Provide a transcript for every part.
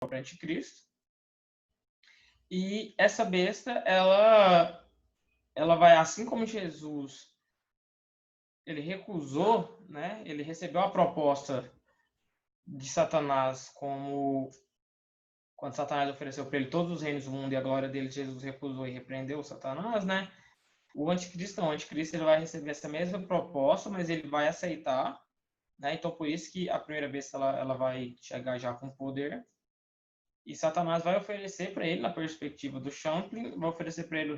próprio anticristo. E essa besta, ela vai, assim como Jesus, ele recusou, né? Ele recebeu a proposta de Satanás como quando Satanás ofereceu para ele todos os reinos do mundo e a glória dele, Jesus recusou e repreendeu Satanás, né? O anticristo não, o anticristo ele vai receber essa mesma proposta, mas ele vai aceitar, né? Então por isso que a primeira besta ela vai chegar já com poder. E Satanás vai oferecer para ele, na perspectiva do Champlin, vai oferecer para ele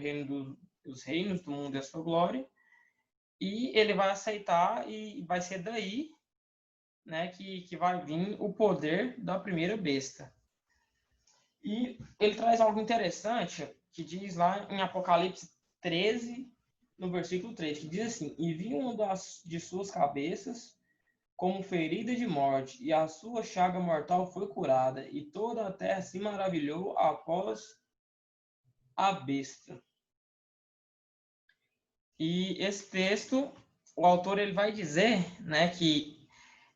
os reinos do mundo e a sua glória. E ele vai aceitar e vai ser daí, né, que vai vir o poder da primeira besta. E ele traz algo interessante que diz lá em Apocalipse 13, no versículo 3, que diz assim: E vi uma de suas cabeças como ferida de morte, e a sua chaga mortal foi curada, e toda a terra se maravilhou após a besta. E esse texto, o autor ele vai dizer, né, que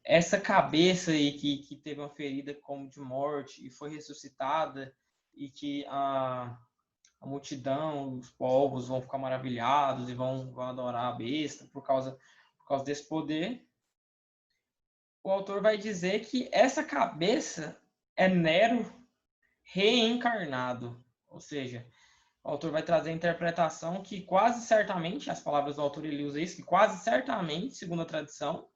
essa cabeça aí que teve uma ferida como de morte e foi ressuscitada, e que a multidão, os povos vão ficar maravilhados e vão adorar a besta por causa desse poder. O autor vai dizer que essa cabeça é Nero reencarnado. Ou seja, o autor vai trazer a interpretação que quase certamente, as palavras do autor ele usa isso, que quase certamente, segundo a tradição,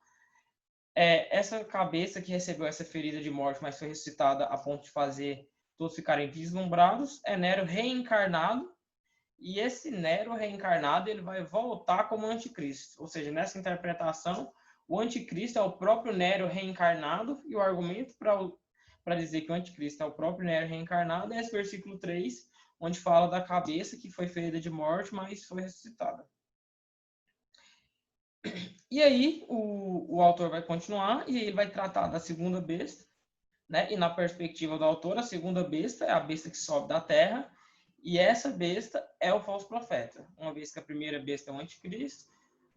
essa cabeça que recebeu essa ferida de morte, mas foi ressuscitada a ponto de fazer todos ficarem vislumbrados, é Nero reencarnado. E esse Nero reencarnado ele vai voltar como anticristo. Ou seja, nessa interpretação, o anticristo é o próprio Nero reencarnado, e o argumento para dizer que o anticristo é o próprio Nero reencarnado é esse versículo 3, onde fala da cabeça que foi ferida de morte, mas foi ressuscitada. E aí o autor vai continuar e ele vai tratar da segunda besta, né? E na perspectiva do autor, a segunda besta é a besta que sobe da terra, e essa besta é o falso profeta. Uma vez que a primeira besta é o anticristo,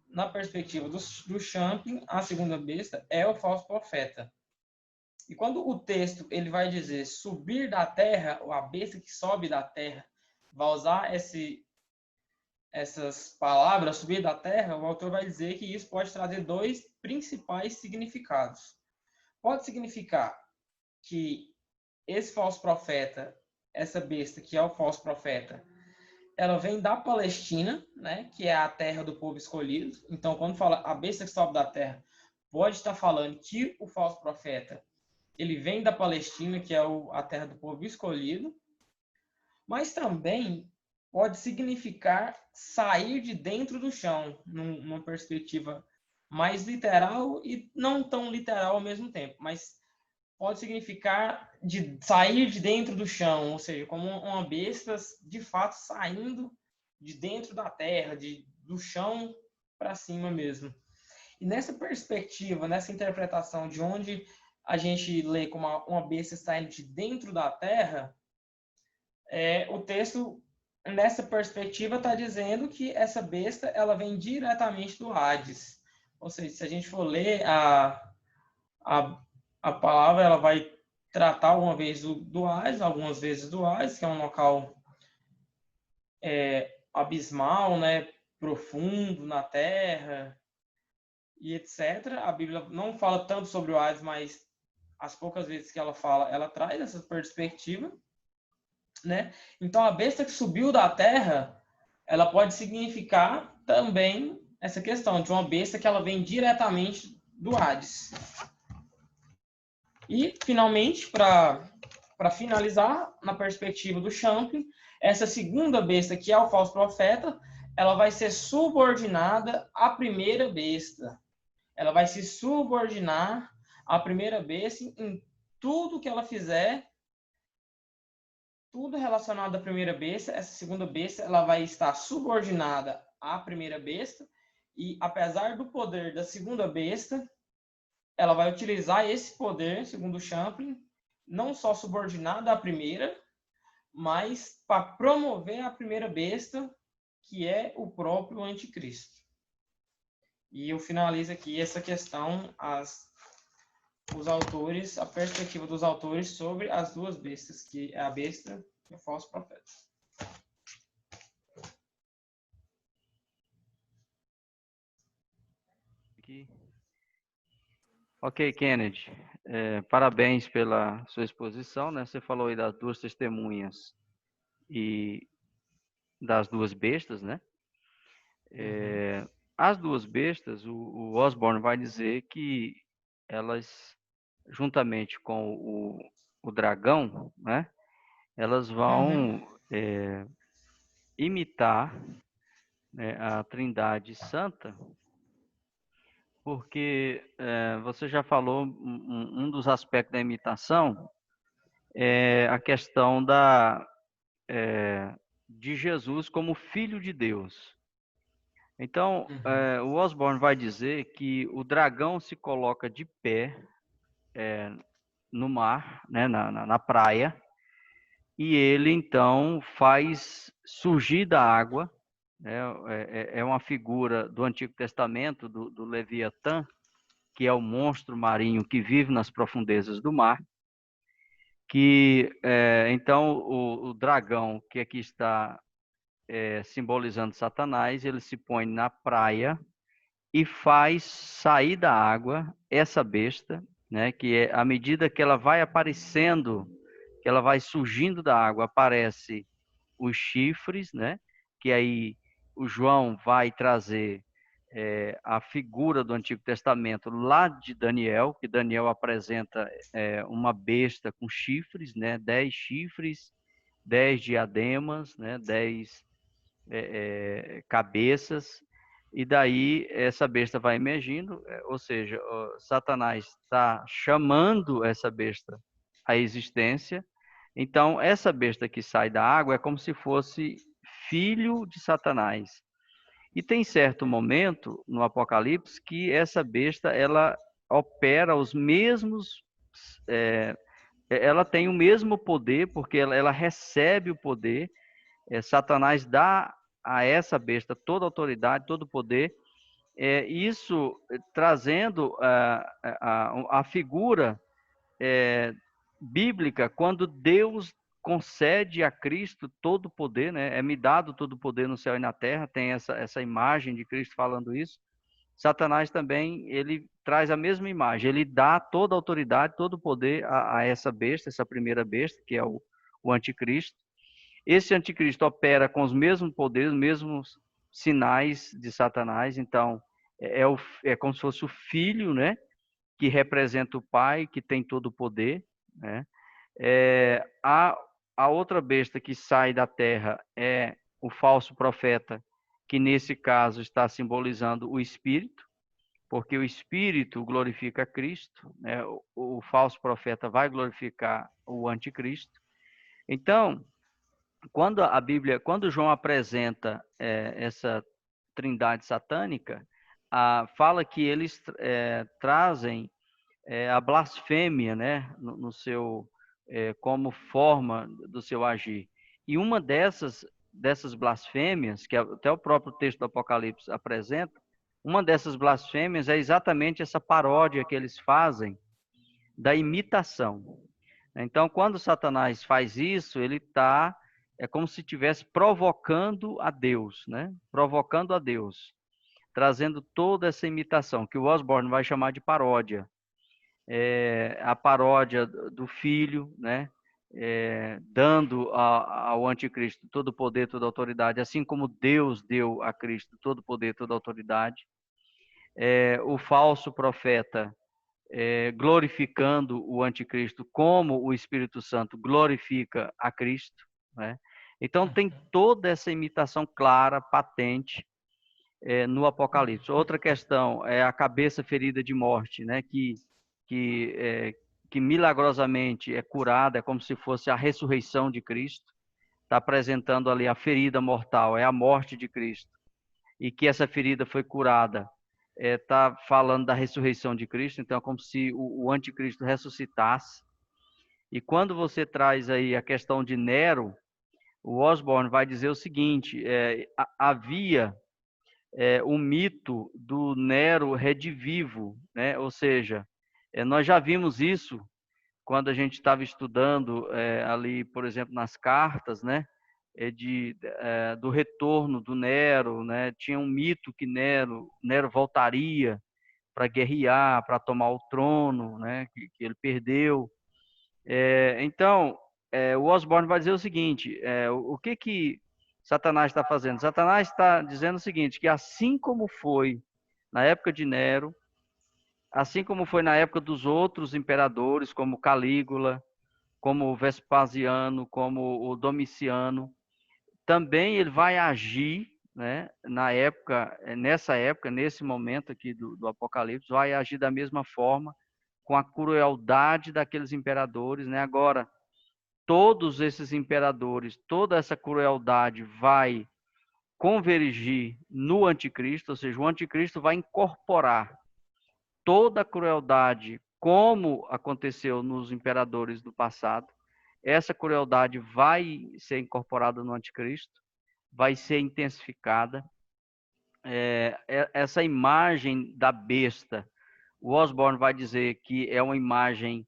na perspectiva do Champlin, a segunda besta é o falso profeta. E quando o texto ele vai dizer subir da terra, ou a besta que sobe da terra, vai usar essas palavras, subir da terra, o autor vai dizer que isso pode trazer dois principais significados. Pode significar que esse falso profeta, essa besta que é o falso profeta, ela vem da Palestina, né, que é a terra do povo escolhido. Então, quando fala a besta que sobe da terra, pode estar falando que o falso profeta ele vem da Palestina, que é a terra do povo escolhido, mas também pode significar sair de dentro do chão, numa perspectiva mais literal e não tão literal ao mesmo tempo, mas pode significar de sair de dentro do chão, ou seja, como uma besta de fato saindo de dentro da terra, do chão para cima mesmo. E nessa perspectiva, nessa interpretação de onde a gente lê como uma besta saindo de dentro da terra, o texto, nessa perspectiva, está dizendo que essa besta ela vem diretamente do Hades. Ou seja, se a gente for ler a palavra, ela vai tratar uma vez do Hades, algumas vezes do Hades, que é um local abismal, né, profundo na terra, e etc. A Bíblia não fala tanto sobre o Hades, mas as poucas vezes que ela fala, ela traz essa perspectiva, né? Então, a besta que subiu da terra, ela pode significar também essa questão de uma besta que ela vem diretamente do Hades. E, finalmente, para finalizar, na perspectiva do Champlin, essa segunda besta, que é o falso profeta, ela vai ser subordinada à primeira besta. Ela vai se subordinar à primeira besta em tudo que ela fizer, tudo relacionado à primeira besta. Essa segunda besta ela vai estar subordinada à primeira besta, e apesar do poder da segunda besta, ela vai utilizar esse poder, segundo Champlin, não só subordinada à primeira, mas para promover a primeira besta, que é o próprio anticristo. E eu finalizo aqui essa questão, os autores, a perspectiva dos autores sobre as duas bestas, que é a besta e o falso profeta. Aqui. Ok, Kennedy. Parabéns pela sua exposição, né? Você falou aí das duas testemunhas e das duas bestas, né? As duas bestas, o Osborne vai dizer que elas, juntamente com o dragão, né? Elas vão imitar, né, a Trindade Santa, porque você já falou um dos aspectos da imitação é a questão de Jesus como Filho de Deus. Então, o Osborne vai dizer que o dragão se coloca de pé no mar, né, na praia, e ele então faz surgir da água, né, é uma figura do Antigo Testamento, do Leviatã, que é o monstro marinho que vive nas profundezas do mar, que então o dragão que aqui está simbolizando Satanás, ele se põe na praia e faz sair da água essa besta, né, que é à medida que ela vai aparecendo, que ela vai surgindo da água, aparece os chifres, né, que aí o João vai trazer a figura do Antigo Testamento lá de Daniel, que Daniel apresenta uma besta com chifres, né, 10 chifres, 10 diademas, né, 10 cabeças, e daí essa besta vai emergindo, ou seja, Satanás está chamando essa besta à existência. Então, essa besta que sai da água é como se fosse filho de Satanás. E tem certo momento no Apocalipse que essa besta ela opera os mesmos, ela tem o mesmo poder, porque ela recebe o poder. Satanás dá a essa besta toda a autoridade, todo o poder, isso trazendo a figura bíblica, quando Deus concede a Cristo todo o poder, né? Me dado todo o poder no céu e na terra, tem essa imagem de Cristo falando isso. Satanás também, ele traz a mesma imagem, ele dá toda a autoridade, todo o poder a essa besta, essa primeira besta, que é o anticristo. Esse anticristo opera com os mesmos poderes, os mesmos sinais de Satanás, então é como se fosse o filho, né, que representa o pai, que tem todo o poder, né? A outra besta que sai da terra é o falso profeta, que nesse caso está simbolizando o espírito, porque o espírito glorifica Cristo, né? O falso profeta vai glorificar o anticristo. Então, quando João apresenta essa trindade satânica, fala que eles trazem a blasfêmia, né, no seu como forma do seu agir. E uma dessas blasfêmias, que até o próprio texto do Apocalipse apresenta, uma dessas blasfêmias é exatamente essa paródia que eles fazem da imitação. Então, quando Satanás faz isso, ele é como se estivesse provocando a Deus, né? Provocando a Deus, trazendo toda essa imitação, que o Osborne vai chamar de paródia. A paródia do filho, né? Dando ao anticristo todo o poder, toda a autoridade, assim como Deus deu a Cristo todo o poder, toda a autoridade. O falso profeta glorificando o anticristo como o Espírito Santo glorifica a Cristo, né? Então tem toda essa imitação clara, patente no Apocalipse. Outra questão é a cabeça ferida de morte, né? Que milagrosamente é curada, é como se fosse a ressurreição de Cristo. Está apresentando ali a ferida mortal, é a morte de Cristo. E que essa ferida foi curada. Está falando da ressurreição de Cristo, então é como se o anticristo ressuscitasse. E quando você traz aí a questão de Nero, o Osborne vai dizer o seguinte, havia o mito do Nero redivivo, né? Ou seja, Nós já vimos isso quando a gente estava estudando ali, por exemplo, nas cartas, né? Do retorno do Nero, né? Tinha um mito que Nero voltaria para guerrear, para tomar o trono, né? Que ele perdeu. Então, o Osborne vai dizer o seguinte: o que Satanás está fazendo? Satanás está dizendo o seguinte, que assim como foi na época de Nero, assim como foi na época dos outros imperadores, como Calígula, como o Vespasiano, como o Domiciano, também ele vai agir, né, nessa época, nesse momento aqui do Apocalipse, vai agir da mesma forma, com a crueldade daqueles imperadores, né? Agora, todos esses imperadores, toda essa crueldade vai convergir no anticristo, ou seja, o anticristo vai incorporar toda a crueldade, como aconteceu nos imperadores do passado. Essa crueldade vai ser incorporada no anticristo, vai ser intensificada. Essa imagem da besta, o Osborne vai dizer que é uma imagem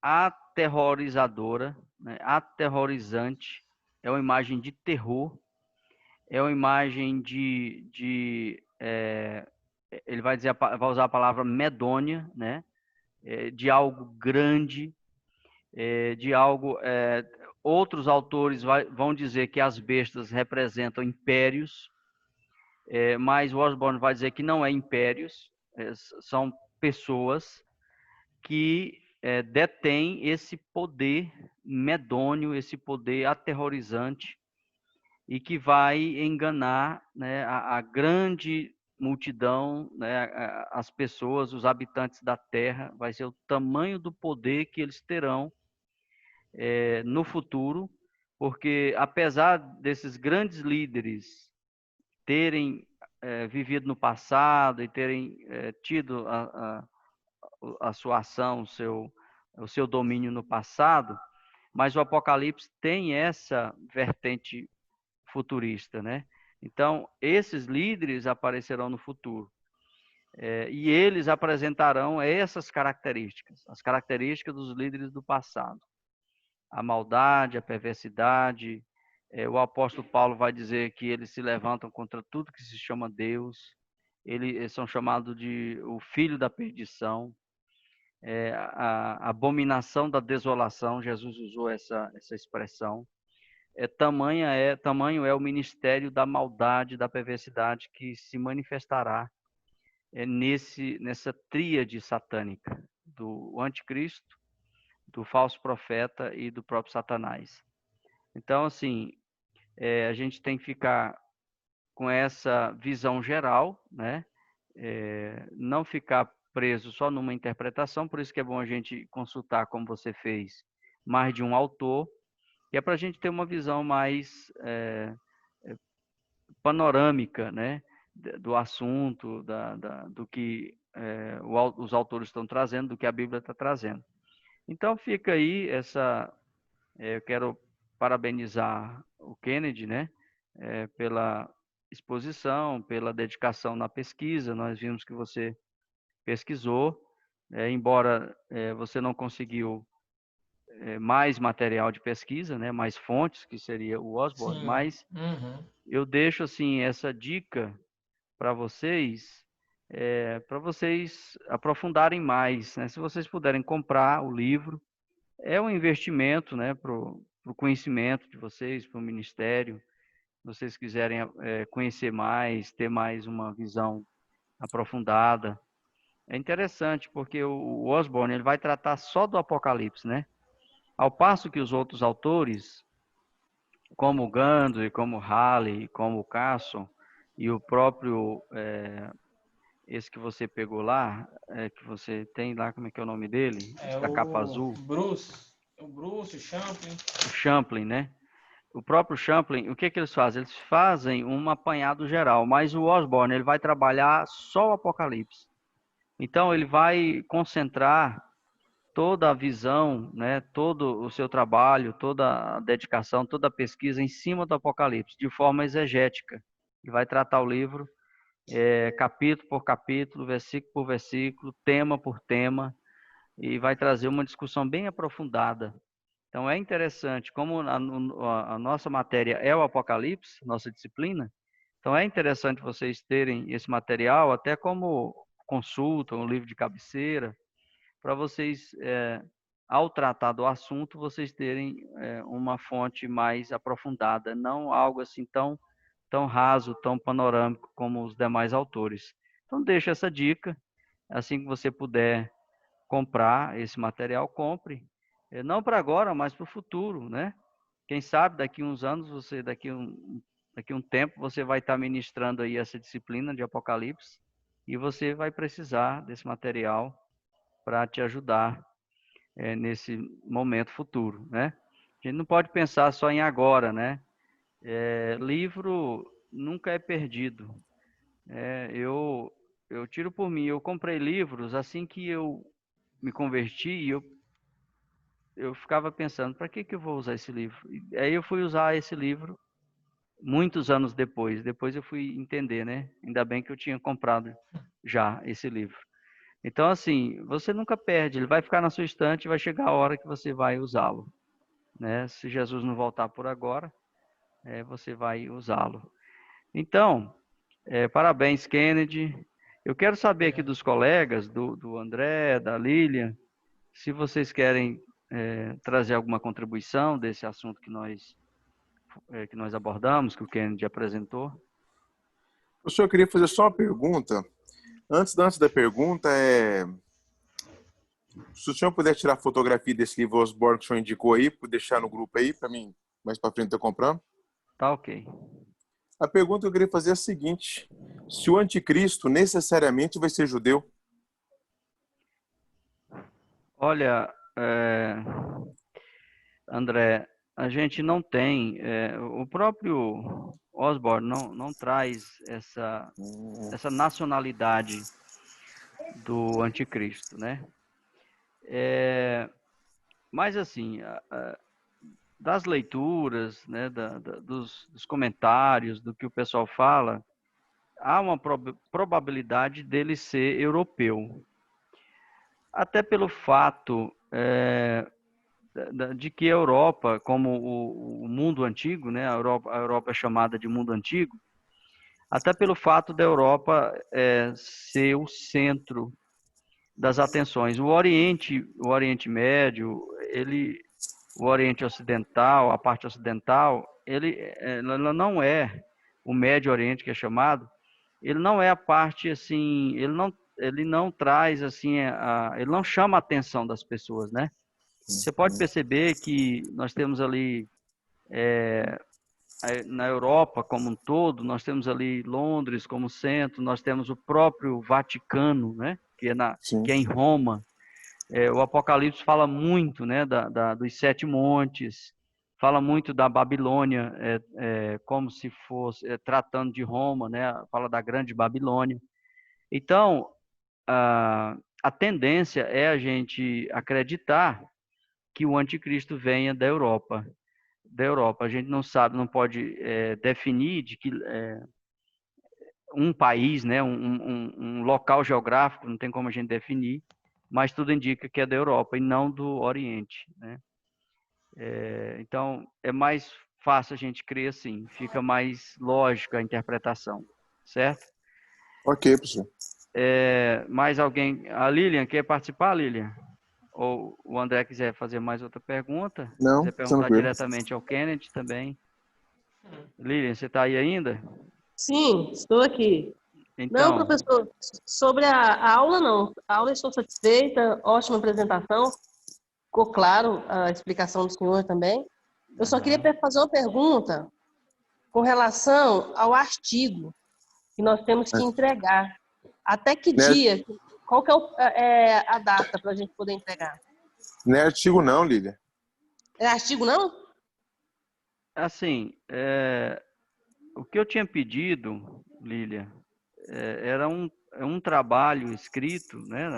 aterrorizadora, né, aterrorizante, é uma imagem de terror, é uma imagem ele vai usar a palavra medonha, né? De algo grande, de algo. Outros autores vão dizer que as bestas representam impérios, mas o Osborne vai dizer que não é impérios, são pessoas que detêm esse poder medonho, esse poder aterrorizante, e que vai enganar, né, a grande multidão, né, as pessoas, os habitantes da Terra. Vai ser o tamanho do poder que eles terão no futuro, porque apesar desses grandes líderes terem vivido no passado e terem tido a sua ação, o seu domínio no passado, mas o Apocalipse tem essa vertente futurista, né? Então, esses líderes aparecerão no futuro. E eles apresentarão essas características, as características dos líderes do passado. A maldade, a perversidade. O apóstolo Paulo vai dizer que eles se levantam contra tudo que se chama Deus. Eles são chamados de o filho da perdição. A abominação da desolação. Jesus usou essa expressão. Tamanho é o ministério da maldade, da perversidade que se manifestará nessa tríade satânica do anticristo, do falso profeta e do próprio Satanás. Então, assim, a gente tem que ficar com essa visão geral, né? Não ficar preso só numa interpretação, por isso que é bom a gente consultar, como você fez, mais de um autor, que é para a gente ter uma visão mais panorâmica, né, do assunto, do que os autores estão trazendo, do que a Bíblia está trazendo. Então fica aí eu quero parabenizar o Kennedy, né, pela exposição, pela dedicação na pesquisa. Nós vimos que você pesquisou, embora você não conseguiu mais material de pesquisa, né, mais fontes, que seria o Osborne, mas eu deixo assim essa dica para vocês aprofundarem mais, né? Se vocês puderem comprar o livro, é um investimento, né, para o conhecimento de vocês, para o ministério. Se vocês quiserem conhecer mais, ter mais uma visão aprofundada. É interessante, porque o Osborne ele vai tratar só do Apocalipse, né? Ao passo que os outros autores, como o Gandhi, como o Halley, como o Carson, e o próprio, esse que você pegou lá, que você tem lá, como é que é o nome dele? Da capa azul. O Bruce, o Champlin. O Champlin, né? O próprio Champlin, o que eles fazem? Eles fazem um apanhado geral, mas o Osborne ele vai trabalhar só o Apocalipse. Então, ele vai concentrar toda a visão, né, todo o seu trabalho, toda a dedicação, toda a pesquisa em cima do Apocalipse, de forma exegética. Ele vai tratar o livro capítulo por capítulo, versículo por versículo, tema por tema, e vai trazer uma discussão bem aprofundada. Então é interessante, como a nossa matéria é o Apocalipse, nossa disciplina, então é interessante vocês terem esse material até como consulta, um livro de cabeceira, para vocês, ao tratar do assunto, vocês terem uma fonte mais aprofundada, não algo assim tão raso, tão panorâmico como os demais autores. Então deixa essa dica, assim que você puder comprar esse material, compre. Não para agora, mas para o futuro, né? Quem sabe daqui uns anos, daqui um tempo, você vai estar ministrando aí essa disciplina de Apocalipse e você vai precisar desse material para te ajudar nesse momento futuro, né? A gente não pode pensar só em agora, né? Livro nunca é perdido. Eu tiro por mim, eu comprei livros assim que eu me converti e eu ficava pensando, para que eu vou usar esse livro? E aí eu fui usar esse livro muitos anos depois. Depois eu fui entender, né? Ainda bem que eu tinha comprado já esse livro. Então, assim, você nunca perde, ele vai ficar na sua estante e vai chegar a hora que você vai usá-lo, né? Se Jesus não voltar por agora, você vai usá-lo. Então, parabéns, Kennedy. Eu quero saber aqui dos colegas, do André, da Lilian, se vocês querem trazer alguma contribuição desse assunto que nós abordamos, que o Kennedy apresentou. Professor, eu queria fazer só uma pergunta. Antes da pergunta, se o senhor puder tirar a fotografia desse livro Osborne que o senhor indicou aí, para deixar no grupo aí, para mim, mais para frente, eu comprando. Tá ok. A pergunta que eu queria fazer é a seguinte: se o anticristo necessariamente vai ser judeu? Olha, André, a gente não tem, o próprio Osborne não traz essa nacionalidade do anticristo, né? Mas assim, das leituras, né, dos comentários, do que o pessoal fala, há uma probabilidade dele ser europeu. Até pelo fato de que a Europa, como o mundo antigo, né, a Europa é chamada de mundo antigo, até pelo fato da Europa ser o centro das atenções. O Oriente Médio, o Oriente Ocidental, a parte ocidental, ela não é o Médio Oriente que é chamado, ele não é a parte assim, ele não traz assim, ele não chama a atenção das pessoas, né? Você pode perceber que nós temos ali na Europa como um todo, nós temos ali Londres como centro, nós temos o próprio Vaticano, né? Que é em Roma. O Apocalipse fala muito, né, dos sete montes, fala muito da Babilônia, como se fosse tratando de Roma, né? Fala da Grande Babilônia. Então, a tendência é a gente acreditar que o anticristo venha da Europa. A gente não sabe, não pode definir de que um país, né, um local geográfico, não tem como a gente definir, mas tudo indica que é da Europa e não do Oriente, né? Então, é mais fácil a gente crer assim, fica mais lógica a interpretação, certo? Ok, professor. Mais alguém? A Lilian, quer participar, Lilian? Ou o André quiser fazer mais outra pergunta? Não, Quiser perguntar tranquilo. diretamente ao Kennedy também. Lilian, você está aí ainda? Sim, estou aqui. Então, Não, professor, sobre a aula não. A aula estou satisfeita, ótima apresentação. Ficou claro a explicação do senhor também. Eu só queria fazer uma pergunta com relação ao artigo que nós temos que entregar. Até que dia? Qual que é a data para a gente poder entregar? Não é artigo não, Lília. É artigo não? assim, o que eu tinha pedido, Lília, era um trabalho escrito, né,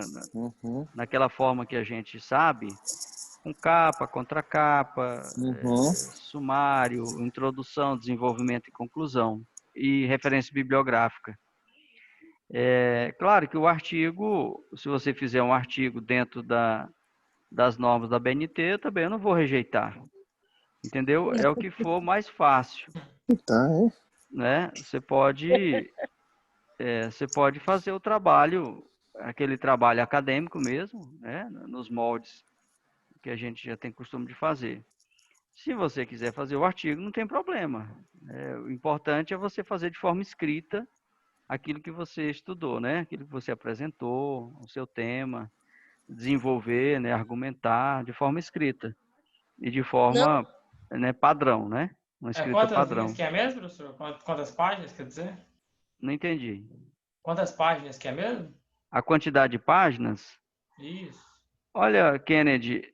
naquela forma que a gente sabe, com capa, contracapa, sumário, introdução, desenvolvimento e conclusão, e referência bibliográfica. É claro que o artigo, se você fizer um artigo dentro das normas da BNT, eu também não vou rejeitar. Entendeu? É o que for mais fácil, Tá, é. né? Você pode fazer o trabalho, aquele trabalho acadêmico mesmo, né? Nos moldes que a gente já tem costume de fazer. Se você quiser fazer o artigo, não tem problema. O importante é você fazer de forma escrita aquilo que você estudou, né? Aquilo que você apresentou, o seu tema, desenvolver, né? Argumentar de forma escrita e de Não, forma, né, padrão, né? Uma escrita Quantas linhas padrão. que é mesmo, professor? Quantas páginas, quer dizer? Não entendi. Quantas páginas que é mesmo? A quantidade de páginas? Isso. Olha, Kennedy,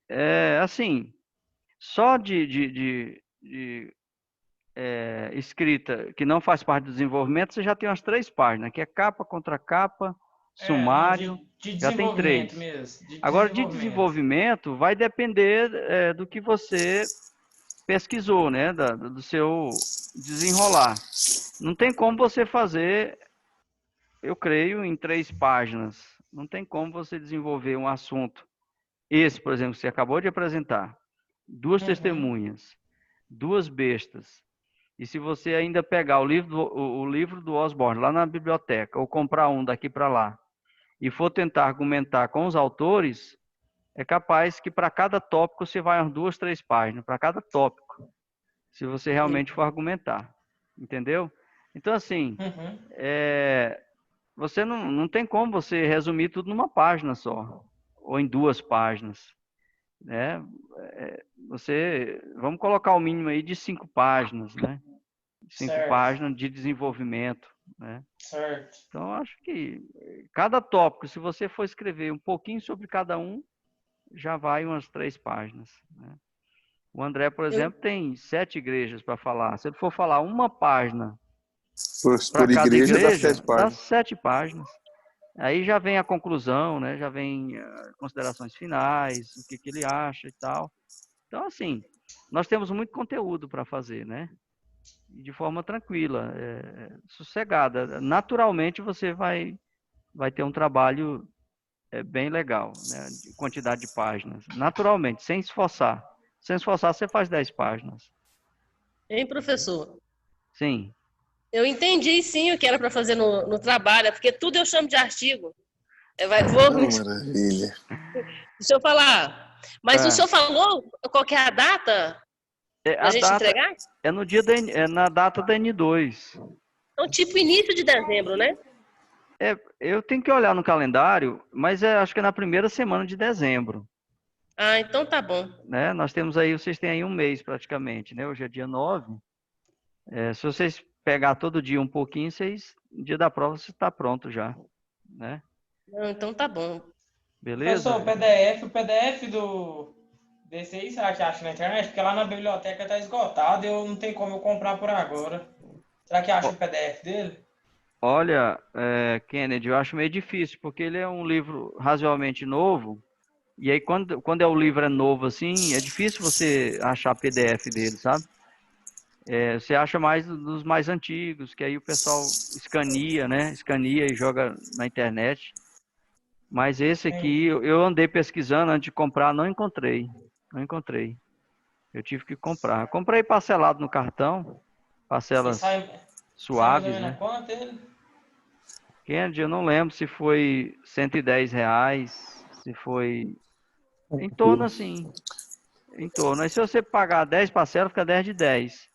assim, só escrita que não faz parte do desenvolvimento, você já tem umas 3 páginas, que é capa, contra capa, Não, sumário, de já tem desenvolvimento 3. mesmo. De Agora, de desenvolvimento. desenvolvimento, vai depender do que você pesquisou, né? Do seu desenrolar. Não tem como você fazer, eu creio, em 3 páginas. Não tem como você desenvolver um assunto. Esse, por exemplo, que você acabou de apresentar. 2 Uhum. testemunhas, 2 bestas. E se você ainda pegar o livro do Osborne lá na biblioteca, ou comprar um daqui para lá, e for tentar argumentar com os autores, é capaz que para cada tópico você vai umas 2, 3 páginas, para cada tópico, se você realmente for argumentar. Entendeu? Então, assim, Uhum. você não tem como você resumir tudo numa página só, ou em 2 páginas, né? Vamos colocar o mínimo aí de 5 páginas, né? 5 Certo. páginas de desenvolvimento, né? Certo. Então, acho que cada tópico, se você for escrever um pouquinho sobre cada um, já vai umas 3 páginas, né? O André, por eu, exemplo, tem 7 igrejas para falar. Se ele for falar uma página para Por cada igreja dá igreja, 7 dá páginas. 7 páginas. Aí já vem a conclusão, né? Já vem considerações finais, o que ele acha e tal. Então, assim, nós temos muito conteúdo para fazer, né? De forma tranquila, sossegada. Naturalmente você vai ter um trabalho bem legal, né? De quantidade de páginas. Naturalmente, sem esforçar. Sem esforçar, você faz 10 páginas. hein, professor? Sim. Eu entendi sim o que era para fazer no trabalho, porque tudo eu chamo de artigo. Maravilha. Deixa eu falar. Mas o senhor falou qual que é a data para A a gente data entregar? é no dia na data da N2. Então, tipo início de dezembro, né? Eu tenho que olhar no calendário, mas acho que é na primeira semana de dezembro. Ah, então tá bom. Né? Nós temos aí, vocês têm aí um mês praticamente, né? Hoje é dia 9. Se vocês pegar todo dia um pouquinho, no dia da prova você está pronto já, né? Não, então tá bom. Professor, Beleza? o PDF desse aí, será que acha na internet? Porque lá na biblioteca tá esgotado e eu não tenho como eu comprar por agora. Será que acha o PDF dele? Olha, Kennedy, eu acho meio difícil, porque ele é um livro razoavelmente novo, e aí quando o livro é novo assim, é difícil você achar PDF dele, sabe? Você acha mais dos mais antigos, que aí o pessoal escaneia, né? Escaneia e joga na internet. Mas esse aqui, Entendi. eu andei pesquisando antes de comprar, não encontrei. Não encontrei. Eu tive que comprar. Eu comprei parcelado no cartão, E parcelas sai mais ou suaves, menos a né? quanto ele? Kennedy, eu não lembro se foi R$ 110, se foi em torno assim, em torno. Aí se você pagar 10 parcelas, fica 10 de 10,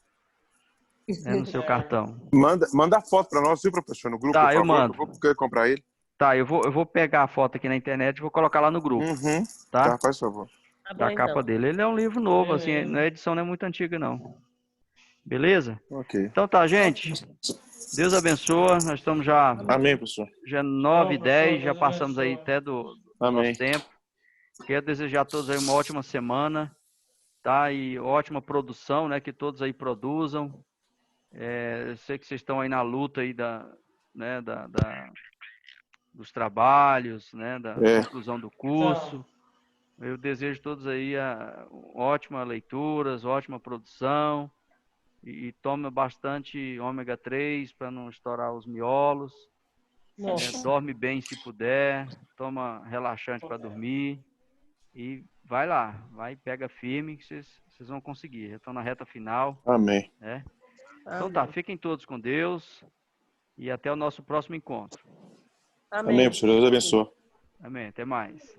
né, no seu Certo. cartão. Manda a foto para nós, viu, professor, no grupo, por Tá, eu favor, que eu mando. vou querer comprar ele. Tá, eu vou pegar a foto aqui na internet e vou colocar lá no grupo, Uhum. tá? Tá, faz favor. Tá bom Da capa então. dele. Ele é um livro novo, assim, a Beleza. edição não é muito antiga, não. Beleza? Ok. Então tá, gente. Deus abençoa. Nós estamos Amém, professor. já Ô, 9h10, professor, já Deus passamos aí abençoe. até do Amém. nosso tempo. Quero desejar a todos aí uma ótima semana, tá? E ótima produção, né? Que todos aí produzam. Eu sei que vocês estão aí na luta aí né, dos trabalhos, né? Da É. conclusão do Então, curso. Eu desejo a todos aí ótimas leituras, ótima produção. E tome bastante ômega 3 para não estourar os miolos. Nossa. Dorme bem se puder, toma relaxante para dormir e vai lá, vai, pega firme que vocês vão conseguir. Já estão na reta final, Amém. né? Então tá, fiquem todos com Deus e até o nosso próximo encontro. Amém, professor. Deus abençoe. Amém, até mais.